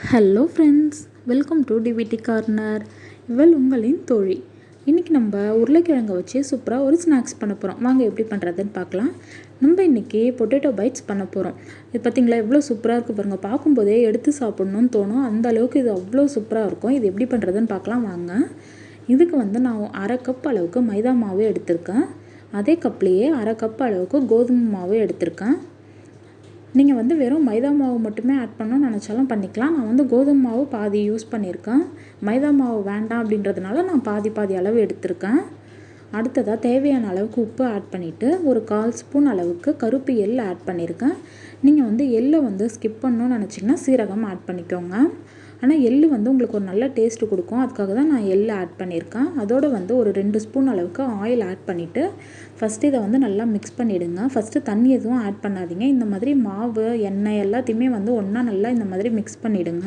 Hello friends, welcome to DVD corner. இவள் உங்களின் தோழி. இன்றைக்கி நம்ம உருளைக்கிழங்கை வச்சு சூப்பராக ஒரு ஸ்நாக்ஸ் பண்ண போகிறோம். வாங்க எப்படி பண்ணுறதுன்னு பார்க்கலாம். நம்ம இன்றைக்கி பொட்டேட்டோ பைட்ஸ் பண்ண போகிறோம். இது பார்த்திங்களா எவ்வளோ சூப்பராக இருக்குது பாருங்கள். பார்க்கும்போதே எடுத்து சாப்பிட்ணுன்னு தோணும், அந்த அளவுக்கு இது அவ்வளோ சூப்பராக இருக்கும். இது எப்படி பண்ணுறதுன்னு பார்க்கலாம் வாங்க. இதுக்கு நான் 1/2 கப் அளவுக்கு மைதா மாவு எடுத்திருக்கேன். அதே கப்லேயே 1/2 கப் அளவுக்கு கோதுமை மாவு எடுத்திருக்கேன். நீங்கள் வெறும் மைதா மாவு மட்டுமே ஆட் பண்ணணும்னு நினச்சாலும் பண்ணிக்கலாம். நான் கோதுமை மாவு பாதி யூஸ் பண்ணியிருக்கேன். மைதா மாவு வேண்டாம் அப்படின்றதுனால நான் பாதி அளவு எடுத்திருக்கேன். அடுத்ததாக தேவையான அளவுக்கு உப்பு ஆட் பண்ணிவிட்டு ஒரு 1/4 ஸ்பூன் அளவுக்கு கருப்பு எள் ஆட் பண்ணியிருக்கேன். நீங்கள் எள்ளை ஸ்கிப் பண்ணணும்னு நினச்சிங்கன்னா சீரகம் ஆட் பண்ணிக்கோங்க. ஆனால் எள் உங்களுக்கு ஒரு நல்ல டேஸ்ட்டு கொடுக்கும், அதுக்காக தான் நான் எள் ஆட் பண்ணியிருக்கேன். அதோடு ஒரு 2 ஸ்பூன் அளவுக்கு ஆயில் ஆட் பண்ணிவிட்டு ஃபஸ்ட்டு இதை நல்லா மிக்ஸ் பண்ணிவிடுங்க. ஃபஸ்ட்டு தண்ணி எதுவும் ஆட் பண்ணாதீங்க. இந்த மாதிரி மாவு எண்ணெய் எல்லாத்தையுமே ஒன்றா நல்லா இந்த மாதிரி மிக்ஸ் பண்ணிவிடுங்க.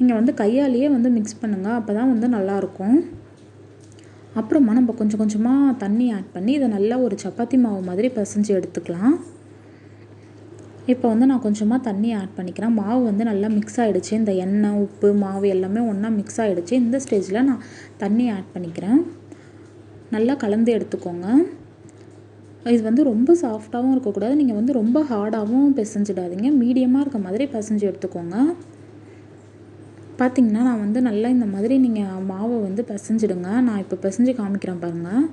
நீங்கள் கையாலேயே மிக்ஸ் பண்ணுங்கள், அப்போ தான் நல்லாயிருக்கும். அப்புறமா நம்ம கொஞ்சம் கொஞ்சமாக தண்ணி ஆட் பண்ணி இதை நல்லா ஒரு சப்பாத்தி மாவு மாதிரி பிசைஞ்சு எடுத்துக்கலாம். இப்போ நான் கொஞ்சமாக தண்ணி ஆட் பண்ணிக்கிறேன். மாவு நல்லா மிக்ஸ் ஆகிடுச்சு. இந்த எண்ணெய், உப்பு, மாவு எல்லாமே ஒன்றா மிக்ஸ் ஆகிடுச்சு. இந்த ஸ்டேஜில் நான் தண்ணி ஆட் பண்ணிக்கிறேன். நல்லா கலந்து எடுத்துக்கோங்க. இது ரொம்ப சாஃப்டாகவும் இருக்கக்கூடாது, நீங்கள் ரொம்ப ஹார்டாகவும் பிசைஞ்சிடாதீங்க. மீடியமாக இருக்க மாதிரி பிசைஞ்சு எடுத்துக்கோங்க. பார்த்திங்கன்னா நான் நல்லா இந்த மாதிரி நீங்கள் மாவை பிசைஞ்சிடுங்க. நான் இப்போ பிசைஞ்சு காமிக்கிறேன் பாருங்கள்.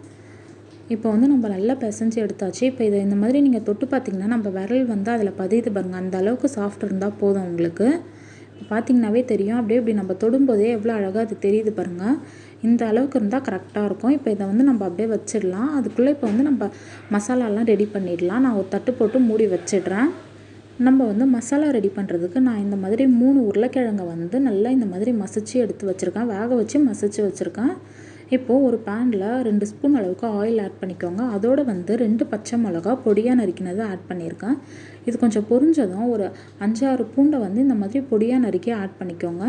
இப்போ நம்ம நல்லா பிசைஞ்சு எடுத்தாச்சு. இப்போ இதை இந்த மாதிரி நீங்கள் தொட்டு பார்த்திங்கன்னா நம்ம விரல் அதில் பதியுது பாருங்கள். அந்த அளவுக்கு சாஃப்ட் இருந்தால் போதும் உங்களுக்கு. இப்போ பார்த்திங்கனாவே தெரியும். அப்படியே இப்படி நம்ம தொடும்போதே எவ்வளோ அழகாக அது தெரியுது பாருங்கள். இந்த அளவுக்கு இருந்தால் கரெக்டாக இருக்கும். இப்போ இதை நம்ம அப்படியே வச்சிடலாம். அதுக்குள்ளே இப்போ நம்ம மசாலாலாம் ரெடி பண்ணிடலாம். நான் ஒரு தட்டு போட்டு மூடி வச்சிடுறேன். நம்ம மசாலா ரெடி பண்ணுறதுக்கு நான் இந்த மாதிரி 3 உருளைக்கிழங்கை நல்லா இந்த மாதிரி மசிச்சு எடுத்து வச்சுருக்கேன். வேக வச்சு மசிச்சு வச்சுருக்கேன். இப்போது ஒரு பேனில் 2 ஸ்பூன் அளவுக்கு ஆயில் ஆட் பண்ணிக்கோங்க. அதோடு 2 பச்சை மிளகா பொடியாக நறுக்கினது ஆட் பண்ணியிருக்கேன். இது கொஞ்சம் பொரிஞ்சதும் ஒரு 5-6 பூண்டை இந்த மாதிரி பொடியாக நறுக்கி ஆட் பண்ணிக்கோங்க.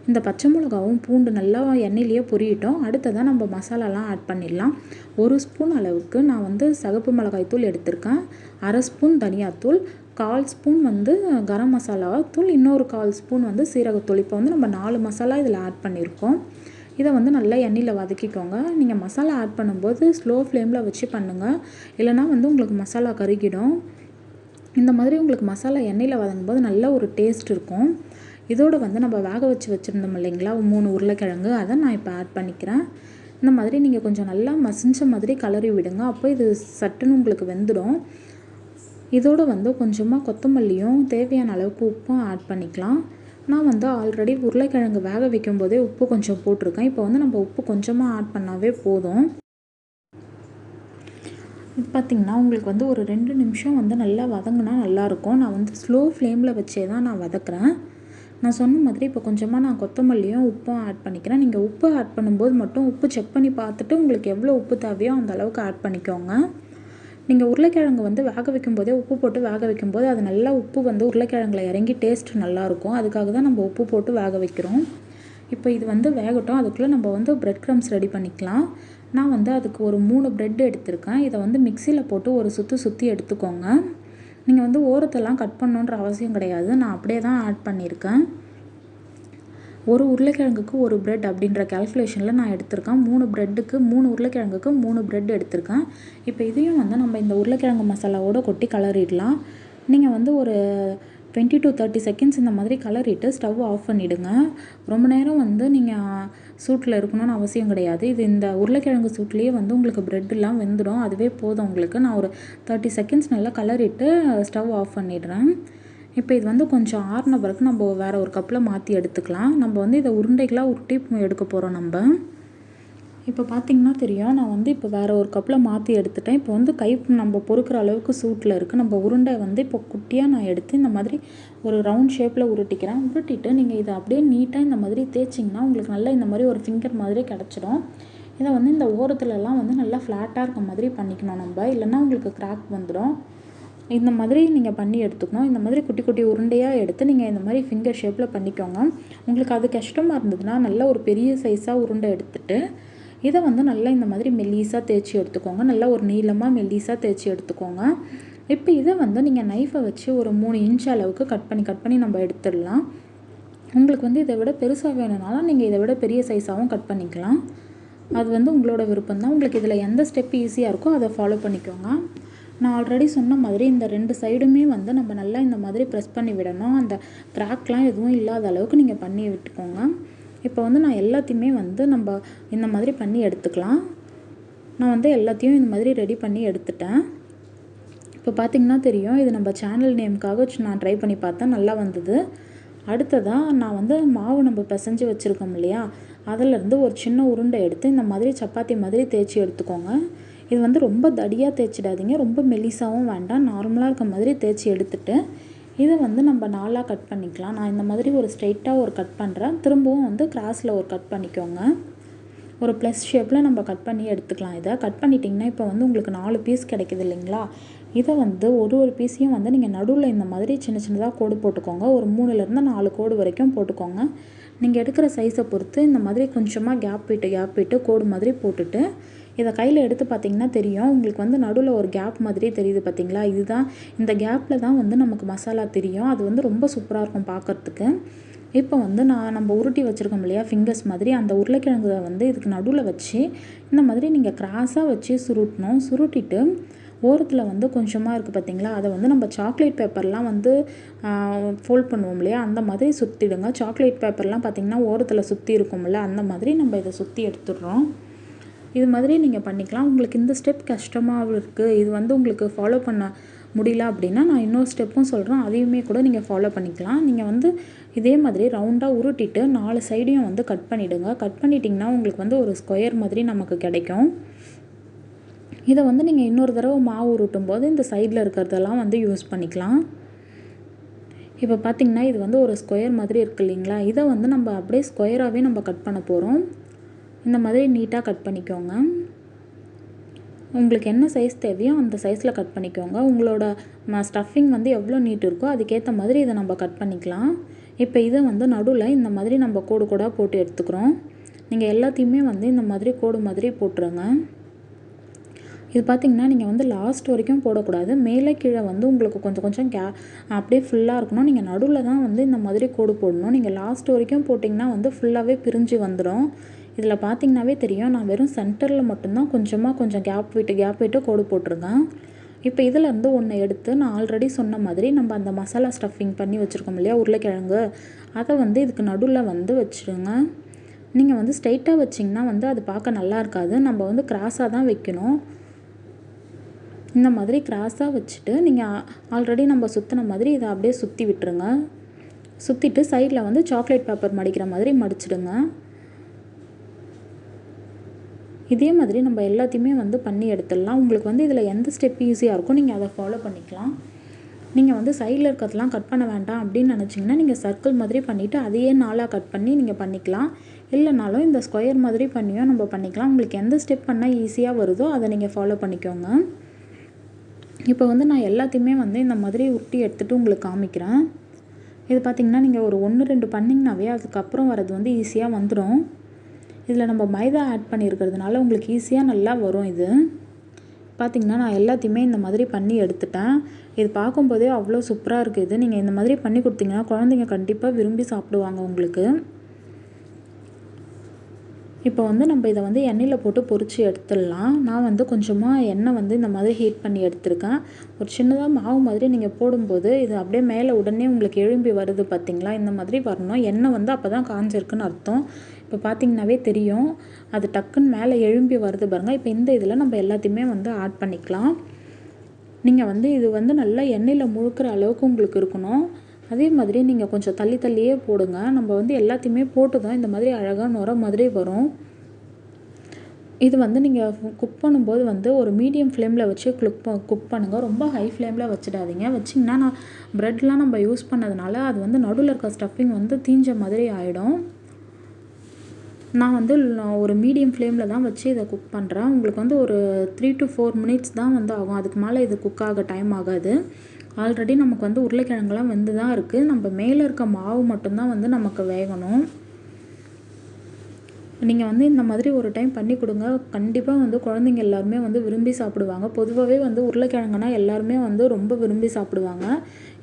இந்த பச்சை மிளகாவும் பூண்டு நல்லா எண்ணெயிலேயே பொரியட்டும். அடுத்ததாக நம்ம மசாலாலாம் ஆட் பண்ணிடலாம். 1 ஸ்பூன் அளவுக்கு நான் சிகப்பு மிளகாய் தூள் எடுத்திருக்கேன். 1/2 ஸ்பூன் தனியாத்தூள், 1/4 ஸ்பூன் கரம் மசாலா தூள், இன்னொரு 1/4 ஸ்பூன் சீரகத்தூள். இப்போ நம்ம 4 மசாலா இதில் ஆட் பண்ணியிருக்கோம். இதை நல்லா எண்ணெயில் வதக்கிக்கோங்க. நீங்கள் மசாலா ஆட் பண்ணும்போது ஸ்லோ ஃப்ளேமில் வச்சு பண்ணுங்கள், இல்லைனா உங்களுக்கு மசாலா கருகிடும். இந்த மாதிரி உங்களுக்கு மசாலா எண்ணெயில் வதங்கும்போது நல்ல ஒரு டேஸ்ட் இருக்கும். இதோடு நம்ம வேக வச்சு வச்சுருந்தோம் இல்லைங்களா 3 உருளைக்கிழங்கு, அதை நான் இப்போ ஆட் பண்ணிக்கிறேன். இந்த மாதிரி நீங்கள் கொஞ்சம் நல்லா மசிஞ்ச மாதிரி கலரி விடுங்க. அப்போ இது சட்டுன்னு உங்களுக்கு வெந்துடும். இதோடு கொஞ்சமாக கொத்தமல்லியும் தேவையான அளவுக்கு உப்பும் ஆட் பண்ணிக்கலாம். நான் ஆல்ரெடி உருளைக்கிழங்கு வேக வைக்கும் போதே உப்பு கொஞ்சம் போட்டிருக்கேன். இப்போ நம்ம உப்பு கொஞ்சமாக ஆட் பண்ணாவே போதும். இது பார்த்திங்கன்னா உங்களுக்கு ஒரு 2 நிமிஷம் நல்லா வதங்கினா நல்லாயிருக்கும். நான் ஸ்லோ ஃப்ளேமில் வச்சே தான் நான் வதக்குறேன். நான் சொன்ன மாதிரி இப்போ கொஞ்சமாக நான் கொத்தமல்லியும் உப்பும் ஆட் பண்ணிக்கிறேன். நீங்கள் உப்பு ஆட் பண்ணும்போது மட்டும் உப்பு செக் பண்ணி பார்த்துட்டு உங்களுக்கு எவ்வளோ உப்பு தேவையோ அந்த அளவுக்கு ஆட் பண்ணிக்கோங்க. நீங்கள் உருளைக்கிழங்கு வேக வைக்கும்போதே உப்பு போட்டு வேக வைக்கும்போது அது நல்லா உப்பு உருளைக்கிழங்குல இறங்கி டேஸ்ட் நல்லாயிருக்கும். அதுக்காக தான் நம்ம உப்பு போட்டு வேக வைக்கிறோம். இப்போ இது வேகட்டும். அதுக்குள்ளே நம்ம பிரெட் க்ரம்ஸ் ரெடி பண்ணிக்கலாம். நான் அதுக்கு ஒரு 3 பிரெட் எடுத்திருக்கேன். இதை மிக்சியில் போட்டு ஒரு சுற்றி எடுத்துக்கோங்க. நீங்கள் ஓரத்தெல்லாம் கட் பண்ணணுன்ற அவசியம் கிடையாது. நான் அப்படியே தான் ஆட் பண்ணியிருக்கேன். ஒரு உருளைக்கிழங்குக்கு 1 பிரெட் அப்படின்ற கேல்குலேஷனில் நான் எடுத்திருக்கேன். 3 பிரெட்டுக்கு 3 உருளைக்கிழங்குக்கு 3 பிரெட் எடுத்திருக்கேன். இப்போ இதையும் நம்ம இந்த உருளைக்கிழங்கு மசாலாவோடு கொட்டி கலரிடலாம். நீங்கள் ஒரு 20 to 30 செகண்ட்ஸ் இந்த மாதிரி கலரிட்டு ஸ்டவ் ஆஃப் பண்ணிவிடுங்க. ரொம்ப நேரம் நீங்கள் சூட்டில் இருக்கணும்னு அவசியம் கிடையாது. இது இந்த உருளைக்கிழங்கு சூட்லேயே உங்களுக்கு பிரெட்டெலாம் வெந்துடும். அதுவே போதும் உங்களுக்கு. நான் ஒரு 30 செகண்ட்ஸ் நல்லா கலரிட்டு ஸ்டவ் ஆஃப் பண்ணிடுறேன். இப்போ இது கொஞ்சம் ஆறின பிறகு நம்ம வேறு ஒரு கப்பில் மாற்றி எடுத்துக்கலாம். நம்ம இதை உருண்டைகளாக உருட்டி எடுக்க போகிறோம். நம்ம இப்போ பார்த்திங்கன்னா தெரியும். நான் இப்போ வேறு ஒரு கப்பில் மாற்றி எடுத்துட்டேன். இப்போ கை நம்ம பொறுக்கிற அளவுக்கு சூட்டில் இருக்குது. நம்ம உருண்டை இப்போ குட்டியாக நான் எடுத்து இந்த மாதிரி ஒரு ரவுண்ட் ஷேப்பில் உருட்டிக்கிறேன். உருட்டிட்டு நீங்கள் இதை அப்படியே நீட்டாக இந்த மாதிரி தேய்ச்சிங்கன்னா உங்களுக்கு நல்லா இந்த மாதிரி ஒரு ஃபிங்கர் மாதிரி கிடச்சிடும். இதை இந்த ஓரத்துலலாம் நல்லா ஃப்ளாட்டாக இருக்க மாதிரி பண்ணிக்கணும் நம்ம, இல்லைன்னா உங்களுக்கு கிராக் வந்துடும். இந்த மாதிரி நீங்கள் பண்ணி எடுத்துக்கணும். இந்த மாதிரி குட்டி குட்டி உருண்டையாக எடுத்து நீங்கள் இந்த மாதிரி ஃபிங்கர் ஷேப்பில் பண்ணிக்கோங்க. உங்களுக்கு அது கஷ்டமாக இருந்ததுன்னா நல்லா ஒரு பெரிய சைஸாக உருண்டை எடுத்துகிட்டு இதை நல்லா இந்த மாதிரி மெல்லிஸாக தேய்ச்சி எடுத்துக்கோங்க. நல்லா ஒரு நீளமாக மெல்லிஸாக தேய்ச்சி எடுத்துக்கோங்க. இப்போ இதை நீங்கள் நைஃபை வச்சு ஒரு 3 இன்ச் அளவுக்கு கட் பண்ணி நம்ம எடுத்துடலாம். உங்களுக்கு வந்து இதை விட பெருசாக வேணும்னாலும் நீங்கள் இதை விட பெரிய சைஸாகவும் கட் பண்ணிக்கலாம். அது வந்து உங்களோட விருப்பம் தான். உங்களுக்கு இதில் எந்த ஸ்டெப் ஈஸியாக இருக்கோ அதை ஃபாலோ பண்ணிக்கோங்க. நான் ஆல்ரெடி சொன்ன மாதிரி இந்த 2 சைடுமே வந்து நம்ம நல்லா இந்த மாதிரி ப்ரெஸ் பண்ணி விடணும். அந்த கிராக்லாம் எதுவும் இல்லாத அளவுக்கு நீங்கள் பண்ணி விட்டுக்கோங்க. இப்போ வந்து நான் எல்லாத்தையுமே வந்து நம்ம இந்த மாதிரி பண்ணி எடுத்துக்கலாம். நான் வந்து எல்லாத்தையும் இந்த மாதிரி ரெடி பண்ணி எடுத்துட்டேன். இப்போ பார்த்திங்கன்னா தெரியும், இது நம்ம சேனல் நேமுக்காக நான் ட்ரை பண்ணி பார்த்தேன், நல்லா வந்தது. அடுத்ததாக நான் வந்து மாவு நம்ம பிசைஞ்சு வச்சுருக்கோம் இல்லையா, அதிலேருந்து ஒரு சின்ன உருண்டை எடுத்து இந்த மாதிரி சப்பாத்தி மாதிரி தேய்ச்சி எடுத்துக்கோங்க. இது வந்து ரொம்ப தடியாக தேய்ச்சிடாதீங்க, ரொம்ப மெலிசாவும் வேண்டாம், நார்மலாக இருக்க மாதிரி தேய்ச்சி எடுத்துட்டு இதை வந்து நம்ம 4ஆக கட் பண்ணிக்கலாம். நான் இந்த மாதிரி ஒரு ஸ்ட்ரெயிட்டாக ஒரு கட் பண்ணுறேன், திரும்பவும் வந்து கிராஸில் ஒரு கட் பண்ணிக்கோங்க. ஒரு ப்ளஸ் ஷேப்பில் நம்ம கட் பண்ணி எடுத்துக்கலாம். இதை கட் பண்ணிட்டிங்கன்னா இப்போ வந்து உங்களுக்கு 4 பீஸ் கிடைக்குது இல்லைங்களா, இதை வந்து ஒரு பீஸையும் வந்து நீங்கள் நடுவில் இந்த மாதிரி சின்ன சின்னதாக கோடு போட்டுக்கோங்க. ஒரு 3லேருந்து 4 கோடு வரைக்கும் போட்டுக்கோங்க. நீங்கள் எடுக்கிற சைஸை பொறுத்து இந்த மாதிரி கொஞ்சமாக கேப் விட்டு கோடு மாதிரி போட்டுட்டு இதை கையில் எடுத்து பார்த்திங்கன்னா தெரியும், உங்களுக்கு வந்து நடுவில் ஒரு கேப் மாதிரி தெரியுது பார்த்திங்களா, இதுதான், இந்த கேப்பில் தான் வந்து நமக்கு மசாலா தெரியும். அது வந்து ரொம்ப சூப்பராக இருக்கும் பார்க்குறதுக்கு. இப்போ வந்து நம்ம உருட்டி வச்சுருக்கோம் இல்லையா ஃபிங்கர்ஸ் மாதிரி, அந்த உருளைக்கிழங்கு வந்து இதுக்கு நடுவில் வச்சு இந்த மாதிரி நீங்கள் கிராஸாக வச்சு சுருட்டணும். சுருட்டிட்டு ஓரத்தில் வந்து கொஞ்சமாக இருக்குது பார்த்திங்களா, அதை வந்து நம்ம சாக்லேட் பேப்பர்லாம் வந்து ஃபோல்ட் பண்ணுவோம் இல்லையா, அந்த மாதிரி சுற்றிடுங்க. சாக்லேட் பேப்பர்லாம் பார்த்திங்கன்னா ஓரத்தில் சுற்றி இருக்கும்ல, அந்த மாதிரி நம்ம இதை சுற்றி எடுத்துடுறோம். இது மாதிரி நீங்கள் பண்ணிக்கலாம். உங்களுக்கு இந்த ஸ்டெப் கஷ்டமாக இருக்குது, இது வந்து உங்களுக்கு ஃபாலோ பண்ண முடியல அப்படின்னா நான் இன்னொரு ஸ்டெப்பும் சொல்கிறேன், அதையுமே கூட நீங்கள் ஃபாலோ பண்ணிக்கலாம். நீங்கள் வந்து இதே மாதிரி ரவுண்டாக உருட்டிட்டு 4 சைடையும் வந்து கட் பண்ணிவிடுங்க. கட் பண்ணிட்டிங்கன்னா உங்களுக்கு வந்து ஒரு ஸ்கொயர் மாதிரி நமக்கு கிடைக்கும். இதை வந்து நீங்கள் இன்னொரு தடவை மாவு உருட்டும் போது இந்த சைடில் இருக்கிறதெல்லாம் வந்து யூஸ் பண்ணிக்கலாம். இப்போ பார்த்திங்கன்னா இது வந்து ஒரு ஸ்கொயர் மாதிரி இருக்குது இல்லைங்களா, இதை வந்து நம்ம அப்படியே ஸ்கொயராகவே நம்ம கட் பண்ண போகிறோம். இந்த மாதிரி நீட்டாக கட் பண்ணிக்கோங்க. உங்களுக்கு என்ன சைஸ் தேவையோ அந்த சைஸில் கட் பண்ணிக்கோங்க. உங்களோட ஸ்டஃபிங் வந்து எவ்வளோ நீட் இருக்கோ அதுக்கேற்ற மாதிரி இதை நம்ம கட் பண்ணிக்கலாம். இப்போ இதை வந்து நடுவில் இந்த மாதிரி நம்ம கோடு கோடாக போட்டு எடுத்துக்கிறோம். நீங்கள் எல்லாத்தையுமே வந்து இந்த மாதிரி கோடு மாதிரி போட்டுருங்க. இது பார்த்திங்கன்னா நீங்கள் வந்து லாஸ்ட் வரைக்கும் போடக்கூடாது, மேலே கீழே வந்து உங்களுக்கு கொஞ்சம் கொஞ்சம் அப்படியே ஃபுல்லாக இருக்கணும். நீங்கள் நடுவில் தான் வந்து இந்த மாதிரி கோடு போடணும். நீங்கள் லாஸ்ட் வரைக்கும் போட்டிங்கன்னா வந்து ஃபுல்லாகவே பிரிஞ்சு வந்துடும். இதில் பார்த்திங்கனாவே தெரியும், நான் வெறும் சென்டரில் மட்டும்தான் கொஞ்சம் கேப் விட்டு கோடு போட்டிருக்கேன். இப்போ இதிலேருந்து ஒன்று எடுத்து நான் ஆல்ரெடி சொன்ன மாதிரி நம்ம அந்த மசாலா ஸ்டஃபிங் பண்ணி வச்சுருக்கோம் இல்லையா உருளைக்கிழங்கு, அதை வந்து இதுக்கு நடுவில் வந்து வச்சுருங்க. நீங்கள் வந்து ஸ்ட்ரைட்டாக வச்சிங்கன்னா வந்து அது பார்க்க நல்லா இருக்காது, நம்ம வந்து கிராஸாக தான் வைக்கணும். இந்த மாதிரி கிராஸாக வச்சுட்டு நீங்கள் ஆல்ரெடி நம்ம சுற்றின மாதிரி இதை அப்படியே சுற்றி விட்டுருங்க. சுற்றிட்டு சைடில் வந்து சாக்லேட் பேப்பர் மடிக்கிற மாதிரி மடிச்சிடுங்க. இதே மாதிரி நம்ம எல்லாத்தையுமே வந்து பண்ணி எடுத்துடலாம். உங்களுக்கு வந்து இதில் எந்த ஸ்டெப் ஈஸியாக இருக்கோ நீங்கள் அதை ஃபாலோ பண்ணிக்கலாம். நீங்கள் வந்து சைடில் இருக்கிறதெல்லாம் கட் பண்ண வேண்டாம் அப்படின்னு நினச்சிங்கன்னா நீங்கள் சர்க்கிள் மாதிரி பண்ணிவிட்டு அதையே 4ஆக கட் பண்ணி நீங்கள் பண்ணிக்கலாம். இல்லைனாலும் இந்த ஸ்கொயர் மாதிரி பண்ணியும் நம்ம பண்ணிக்கலாம். உங்களுக்கு எந்த ஸ்டெப் பண்ணால் ஈஸியாக வருதோ அதை நீங்கள் ஃபாலோ பண்ணிக்கோங்க. இப்போ வந்து நான் எல்லாத்தையுமே வந்து இந்த மாதிரி உருட்டி எடுத்துகிட்டு உங்களுக்கு காமிக்கிறேன். இது பார்த்திங்கன்னா நீங்கள் ஒரு 1-2 பண்ணிங்கனாவே அதுக்கப்புறம் வரது வந்து ஈஸியாக வந்துடும். இதில் நம்ம மைதா ஆட் பண்ணியிருக்கிறதுனால உங்களுக்கு ஈஸியாக நல்லா வரும். இது பார்த்திங்கன்னா நான் எல்லாத்தையுமே இந்த மாதிரி பண்ணி எடுத்துட்டேன். இது பார்க்கும்போதே அவ்வளோ சூப்பராக இருக்குது. இது நீங்கள் இந்த மாதிரி பண்ணி கொடுத்தீங்கன்னா குழந்தைங்க கண்டிப்பாக விரும்பி சாப்பிடுவாங்க உங்களுக்கு. இப்போ வந்து நம்ம இதை வந்து எண்ணெயில் போட்டு பொரித்து எடுத்துடலாம். நான் வந்து கொஞ்சமாக எண்ணெய் வந்து இந்த மாதிரி ஹீட் பண்ணி எடுத்துருக்கேன். ஒரு சின்னதாக மாவு மாதிரி நீங்கள் போடும்போது இது அப்படியே மேலே உடனே உங்களுக்கு எழும்பி வருது பார்த்திங்களா, இந்த மாதிரி வரணும். எண்ணெய் வந்து அப்போ தான் காஞ்சிருக்குன்னு அர்த்தம். இப்போ பார்த்திங்கனாவே தெரியும், அது டக்குன்னு மேலே எழும்பி வருது பாருங்கள். இப்போ இந்த இதில் நம்ம எல்லாத்தையுமே வந்து ஆட் பண்ணிக்கலாம். நீங்கள் வந்து இது வந்து நல்லா எண்ணெயில் முழுக்கிற அளவுக்கு உங்களுக்கு இருக்கணும். அதே மாதிரி நீங்கள் கொஞ்சம் தள்ளியே போடுங்க. நம்ம வந்து எல்லாத்தையுமே போட்டு தான் இந்த மாதிரி அழகாக நுர மாதிரி வரும். இது வந்து நீங்கள் குக் பண்ணும்போது வந்து ஒரு மீடியம் ஃப்ளேமில் வச்சு குக் பண்ணுங்கள். ரொம்ப ஹை ஃப்ளேமில் வச்சிடாதீங்க. வச்சிங்கன்னா நான் ப்ரெட்லாம் நம்ம யூஸ் பண்ணதுனால அது வந்து நடுவில் இருக்க ஸ்டஃபிங் வந்து தீஞ்ச மாதிரி ஆகிடும். நான் வந்து ஒரு மீடியம் ஃப்ளேமில் தான் வச்சு இதை குக் பண்ணுறேன். உங்களுக்கு வந்து ஒரு 3 to 4 மினிட்ஸ் தான் வந்து ஆகும், அதுக்கு மேலே இது குக் ஆக டைம் ஆகாது. ஆல்ரெடி நமக்கு வந்து உருளைக்கிழங்குலாம் வெந்து தான் இருக்குது, நம்ம மேலே இருக்க மாவு மட்டும்தான் வந்து நமக்கு வேகணும். நீங்கள் வந்து இந்த மாதிரி ஒரு டைம் பண்ணி கொடுங்க. கண்டிப்பாக வந்து குழந்தைங்க எல்லாருமே வந்து விரும்பி சாப்பிடுவாங்க. பொதுவாகவே வந்து உருளைக்கிழங்குனா எல்லாருமே வந்து ரொம்ப விரும்பி சாப்பிடுவாங்க.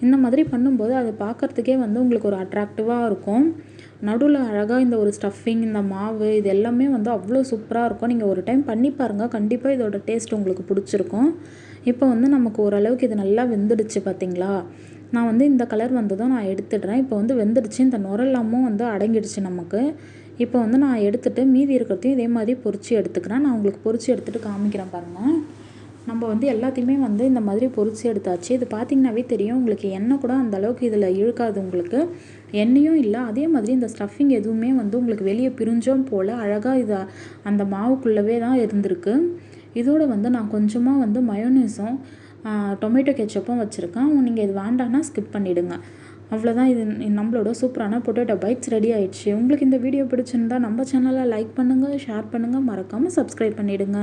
இந்த மாதிரி பண்ணும்போது அதை பார்க்குறதுக்கே வந்து உங்களுக்கு ஒரு அட்ராக்டிவாக இருக்கும். நடுவில் அழகாக இந்த ஒரு ஸ்டஃபிங், இந்த மாவு இது எல்லாமே வந்து அவ்வளோ சூப்பராக இருக்கும். நீங்கள் ஒரு டைம் பண்ணி பாருங்கள். கண்டிப்பாக இதோட டேஸ்ட் உங்களுக்கு பிடிச்சிருக்கும். இப்போ வந்து நமக்கு ஓரளவுக்கு இது நல்லா வெந்துடுச்சு பார்த்தீங்களா? நான் வந்து இந்த கலர் வந்ததும் நான் எடுத்துடுறேன். இப்போ வந்து வெந்துடுச்சு. இந்த நுரெல்லாமும் வந்து அடங்கிடுச்சு நமக்கு. இப்போ வந்து நான் எடுத்துகிட்டு மீதி இருக்கிறதையும் இதே மாதிரி பொரிச்சு எடுத்துக்கிறேன். நான் உங்களுக்கு பொரிச்சு எடுத்துகிட்டு காமிக்கிறேன் பாருங்கள். நம்ம வந்து எல்லாத்தையுமே வந்து இந்த மாதிரி பொரிச்சு எடுத்தாச்சு. இது பார்த்திங்கனாவே தெரியும் உங்களுக்கு எண்ணெய் கூட அந்த அளவுக்கு இதில் இழுக்காது. உங்களுக்கு எண்ணெயும் இல்லை. அதே மாதிரி இந்த ஸ்டஃபிங் எதுவுமே வந்து உங்களுக்கு வெளியே பிரிஞ்சும் போல் அழகாக இது அந்த மாவுக்குள்ளவே தான் இருந்திருக்கு. இதோடு வந்து நான் கொஞ்சமாக வந்து மயோனீஸும் டொமேட்டோ கெச்சப்பும் வச்சுருக்கேன். நீங்கள் இது வேண்டான்னா ஸ்கிப் பண்ணிவிடுங்க. அவ்வளோதான். இது நம்மளோட சூப்பரான பொட்டேட்டோ பைட்ஸ் ரெடி ஆயிடுச்சு. உங்களுக்கு இந்த வீடியோ பிடிச்சிருந்தா நம்ம சேனலை லைக் பண்ணுங்கள், ஷேர் பண்ணுங்கள், மறக்காமல் சப்ஸ்கிரைப் பண்ணிவிடுங்க.